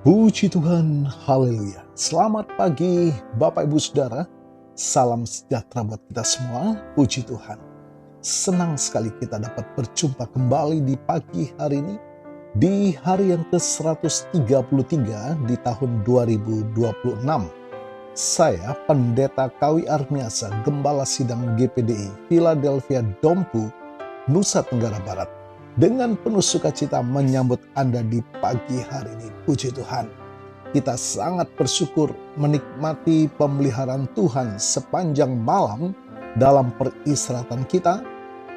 Puji Tuhan, haleluya. Selamat pagi Bapak Ibu Saudara. Salam sejahtera buat kita semua, puji Tuhan. Senang sekali kita dapat berjumpa kembali di pagi hari ini, di hari yang ke-133 di tahun 2026. Saya Pendeta Kawi Armiasa, Gembala Sidang GPDI, Philadelphia Dompu, Nusa Tenggara Barat, dengan penuh sukacita menyambut Anda di pagi hari ini. Puji Tuhan, kita sangat bersyukur menikmati pemeliharaan Tuhan sepanjang malam dalam peristirahatan kita.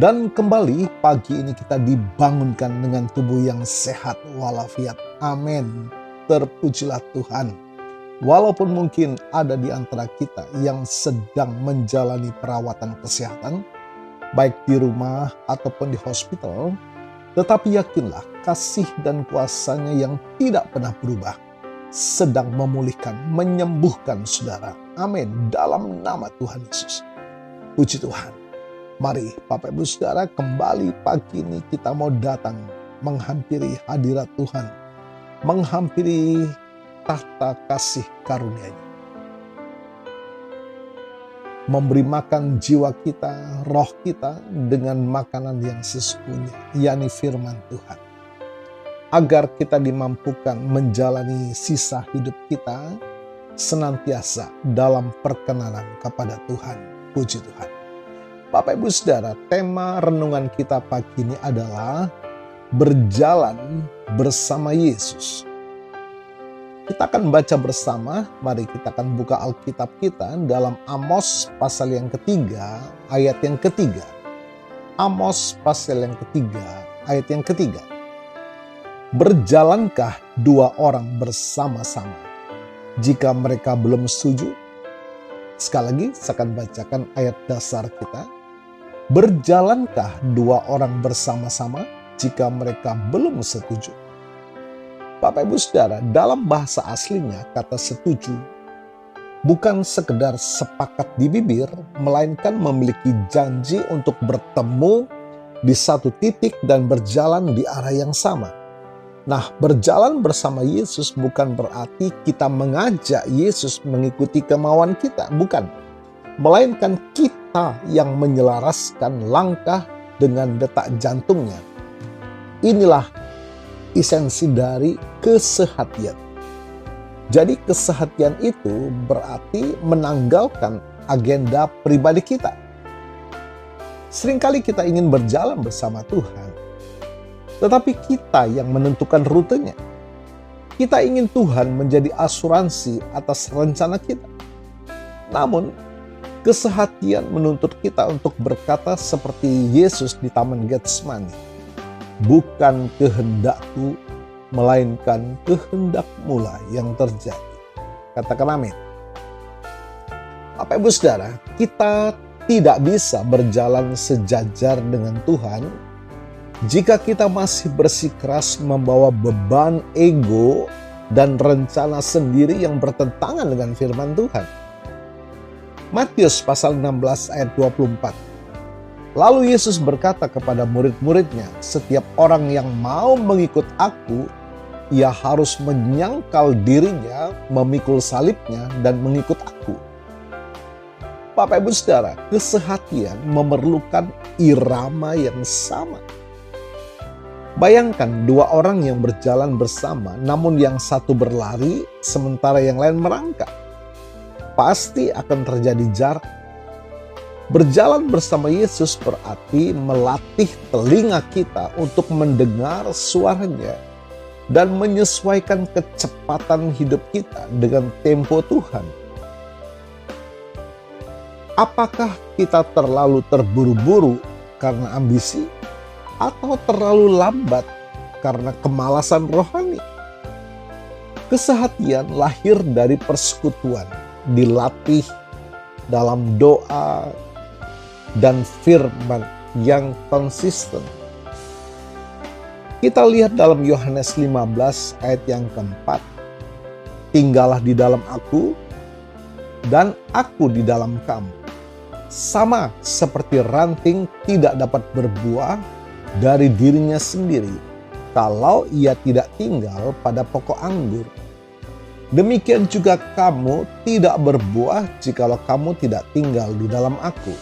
Dan kembali pagi ini kita dibangunkan dengan tubuh yang sehat walafiat. Amin. Terpujilah Tuhan. Walaupun mungkin ada di antara kita yang sedang menjalani perawatan kesehatan, baik di rumah ataupun di hospital, tetapi yakinlah kasih dan kuasa-Nya yang tidak pernah berubah sedang memulihkan, menyembuhkan saudara. Amin. Dalam nama Tuhan Yesus. Puji Tuhan. Mari Bapak Ibu Saudara, kembali pagi ini kita mau datang menghampiri hadirat Tuhan, menghampiri tahta kasih karunia-Nya, memberi makan jiwa kita, roh kita dengan makanan yang sesungguhnya, yakni firman Tuhan. Agar kita dimampukan menjalani sisa hidup kita senantiasa dalam perkenanan kepada Tuhan. Puji Tuhan. Bapak Ibu Saudara, tema renungan kita pagi ini adalah berjalan bersama Yesus. Kita akan baca bersama, mari kita akan buka Alkitab kita dalam Amos pasal yang ketiga, ayat yang ketiga. Amos pasal yang ketiga, ayat yang ketiga. Berjalankah dua orang bersama-sama jika mereka belum setuju? Sekali lagi saya akan bacakan ayat dasar kita. Berjalankah dua orang bersama-sama jika mereka belum setuju? Bapak Ibu Saudara, dalam bahasa aslinya kata setuju bukan sekedar sepakat di bibir, melainkan memiliki janji untuk bertemu di satu titik dan berjalan di arah yang sama. Nah, berjalan bersama Yesus bukan berarti kita mengajak Yesus mengikuti kemauan kita, bukan. Melainkan kita yang menyelaraskan langkah dengan detak jantungnya. Inilah esensi dari kesehatian. Jadi kesehatian itu berarti menanggalkan agenda pribadi kita. Seringkali kita ingin berjalan bersama Tuhan, tetapi kita yang menentukan rutenya. Kita ingin Tuhan menjadi asuransi atas rencana kita. Namun, kesehatian menuntut kita untuk berkata seperti Yesus di Taman Getsemani. Bukan kehendakku, melainkan kehendak-Mu yang terjadi. Katakan amin. Bapak Ibu Saudara, kita tidak bisa berjalan sejajar dengan Tuhan jika kita masih bersikeras membawa beban ego dan rencana sendiri yang bertentangan dengan firman Tuhan. Matius pasal 16 ayat 24. Lalu Yesus berkata kepada murid-muridnya, setiap orang yang mau mengikut aku, ia harus menyangkal dirinya, memikul salibnya, dan mengikut aku. Bapak Ibu Saudara, kesehatian memerlukan irama yang sama. Bayangkan dua orang yang berjalan bersama, namun yang satu berlari, sementara yang lain merangkak. Pasti akan terjadi jarak. Berjalan bersama Yesus berarti melatih telinga kita untuk mendengar suaranya dan menyesuaikan kecepatan hidup kita dengan tempo Tuhan. Apakah kita terlalu terburu-buru karena ambisi atau terlalu lambat karena kemalasan rohani? Kesehatian lahir dari persekutuan, dilatih dalam doa dan firman yang konsisten. Kita lihat dalam Yohanes 15 ayat yang keempat. Tinggallah di dalam aku dan aku di dalam kamu. Sama seperti ranting tidak dapat berbuah dari dirinya sendiri kalau ia tidak tinggal pada pokok anggur. Demikian juga kamu tidak berbuah jikalau kamu tidak tinggal di dalam aku.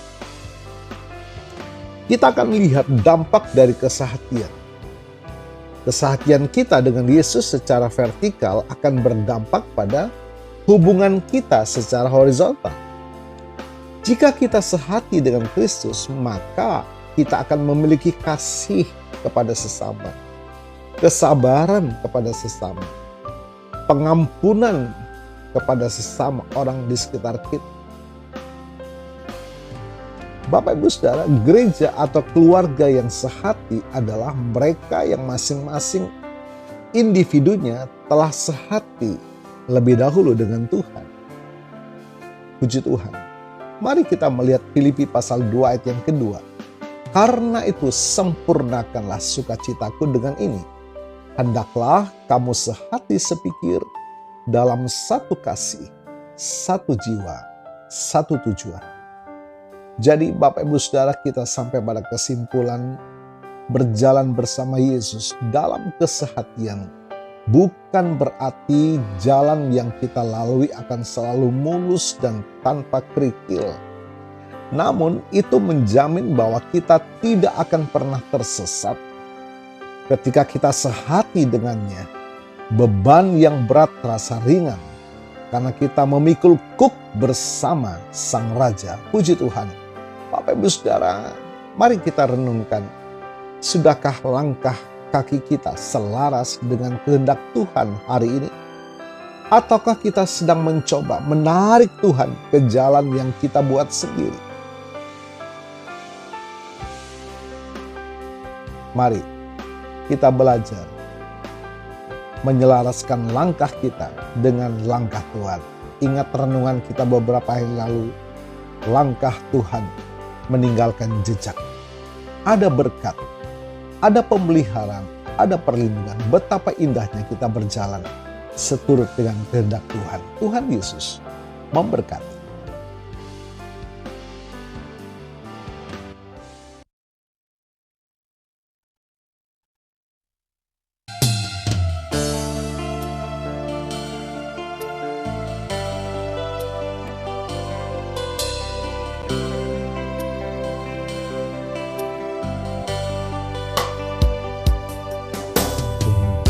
Kita akan lihat dampak dari kesehatian. Kesehatian kita dengan Yesus secara vertikal akan berdampak pada hubungan kita secara horizontal. Jika kita sehati dengan Kristus, maka kita akan memiliki kasih kepada sesama, kesabaran kepada sesama, pengampunan kepada sesama orang di sekitar kita. Bapak Ibu Saudara, gereja atau keluarga yang sehati adalah mereka yang masing-masing individunya telah sehati lebih dahulu dengan Tuhan. Puji Tuhan. Mari kita melihat Filipi pasal 2 ayat yang kedua. Karena itu sempurnakanlah sukacitaku dengan ini. Hendaklah kamu sehati sepikir dalam satu kasih, satu jiwa, satu tujuan. Jadi Bapak Ibu Saudara, kita sampai pada kesimpulan berjalan bersama Yesus dalam kesehatian bukan berarti jalan yang kita lalui akan selalu mulus dan tanpa kerikil. Namun itu menjamin bahwa kita tidak akan pernah tersesat. Ketika kita sehati dengannya, beban yang berat terasa ringan karena kita memikul kuk bersama Sang Raja. Puji Tuhan. Bapak Ibu Saudara, mari kita renungkan. Sudahkah langkah kaki kita selaras dengan kehendak Tuhan hari ini? Ataukah kita sedang mencoba menarik Tuhan ke jalan yang kita buat sendiri? Mari kita belajar menyelaraskan langkah kita dengan langkah Tuhan. Ingat renungan kita beberapa hari lalu, langkah Tuhan meninggalkan jejak. Ada berkat, ada pemeliharaan, ada perlindungan. Betapa indahnya kita berjalan seturut dengan kehendak Tuhan. Tuhan Yesus memberkati.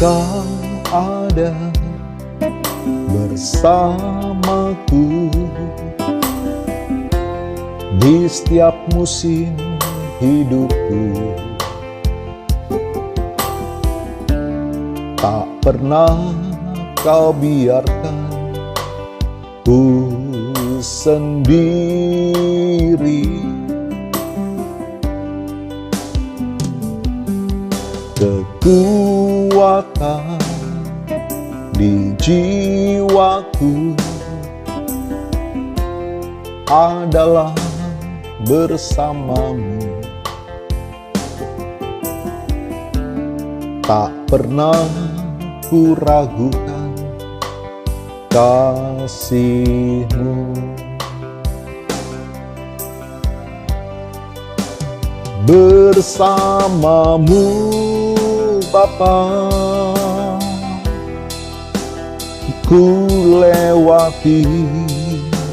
Kau ada bersamaku di setiap musim hidupku. Tak pernah kau biarkan ku sendiri. Kekuatan di jiwaku adalah bersamamu. Tak pernah ku ragukan kasih-Mu. Bersamamu Bapa, ku lewati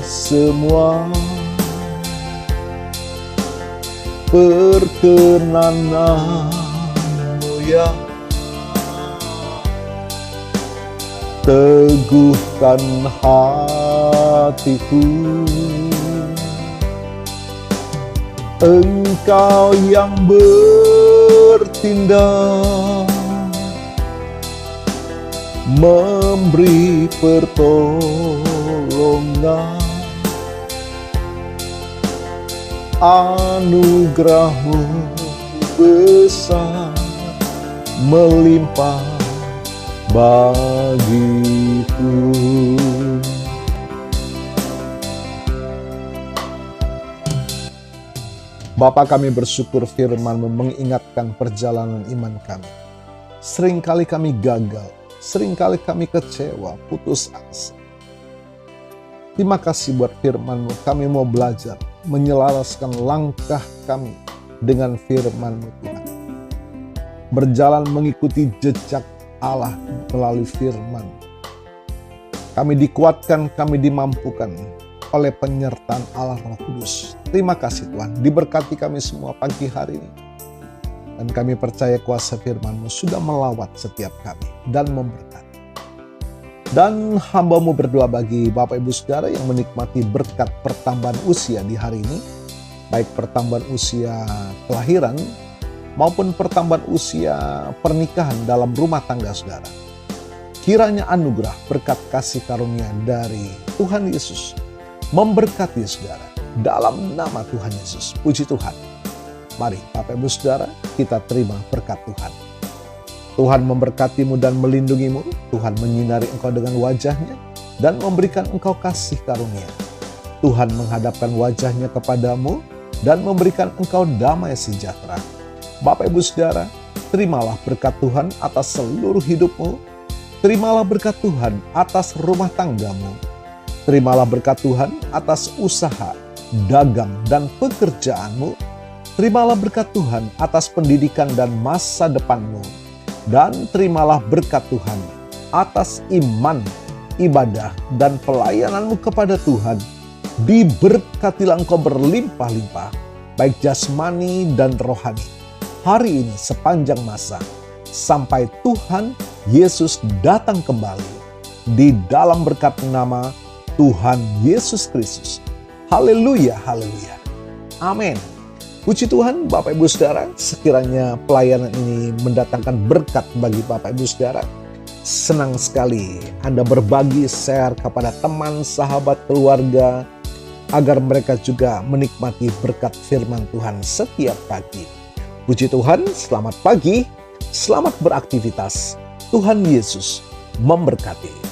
semua perkenanan-Mu ya. Teguhkan hatiku, Engkau yang bertindak, memberi pertolongan. Anugerah-Mu besar melimpah bagiku. Bapa, kami bersyukur firman-Mu mengingatkan perjalanan iman kami. Seringkali kami gagal, seringkali kami kecewa, putus asa. Terima kasih buat firman-Mu, kami mau belajar menyelaraskan langkah kami dengan firman-Mu Tuhan. Berjalan mengikuti jejak Allah melalui firman. Kami dikuatkan, kami dimampukan oleh penyertaan Allah Roh Kudus. Terima kasih Tuhan, diberkati kami semua pagi hari ini. Dan kami percaya kuasa firman-Mu sudah melawat setiap kami dan memberkati. Dan hamba-Mu berdoa bagi Bapak Ibu Saudara yang menikmati berkat pertambahan usia di hari ini, baik pertambahan usia kelahiran maupun pertambahan usia pernikahan dalam rumah tangga saudara. Kiranya anugerah berkat kasih karunia dari Tuhan Yesus memberkati saudara dalam nama Tuhan Yesus. Puji Tuhan. Mari Bapak Ibu Saudara, kita terima berkat Tuhan. Tuhan memberkatimu dan melindungimu. Tuhan menyinari engkau dengan wajahnya dan memberikan engkau kasih karunia. Tuhan menghadapkan wajahnya kepadamu dan memberikan engkau damai sejahtera. Bapak Ibu Saudara, terimalah berkat Tuhan atas seluruh hidupmu. Terimalah berkat Tuhan atas rumah tanggamu. Terimalah berkat Tuhan atas usaha, dagang, dan pekerjaanmu. Terimalah berkat Tuhan atas pendidikan dan masa depanmu. Dan terimalah berkat Tuhan atas iman, ibadah, dan pelayananmu kepada Tuhan. Diberkatilah engkau berlimpah-limpah, baik jasmani dan rohani, hari ini sepanjang masa, sampai Tuhan Yesus datang kembali di dalam berkat nama Tuhan Yesus Kristus. Haleluya, haleluya. Amin. Puji Tuhan Bapak Ibu Saudara, sekiranya pelayanan ini mendatangkan berkat bagi Bapak Ibu Saudara. Senang sekali Anda berbagi, share kepada teman, sahabat, keluarga, agar mereka juga menikmati berkat firman Tuhan setiap pagi. Puji Tuhan, selamat pagi, selamat beraktivitas. Tuhan Yesus memberkati.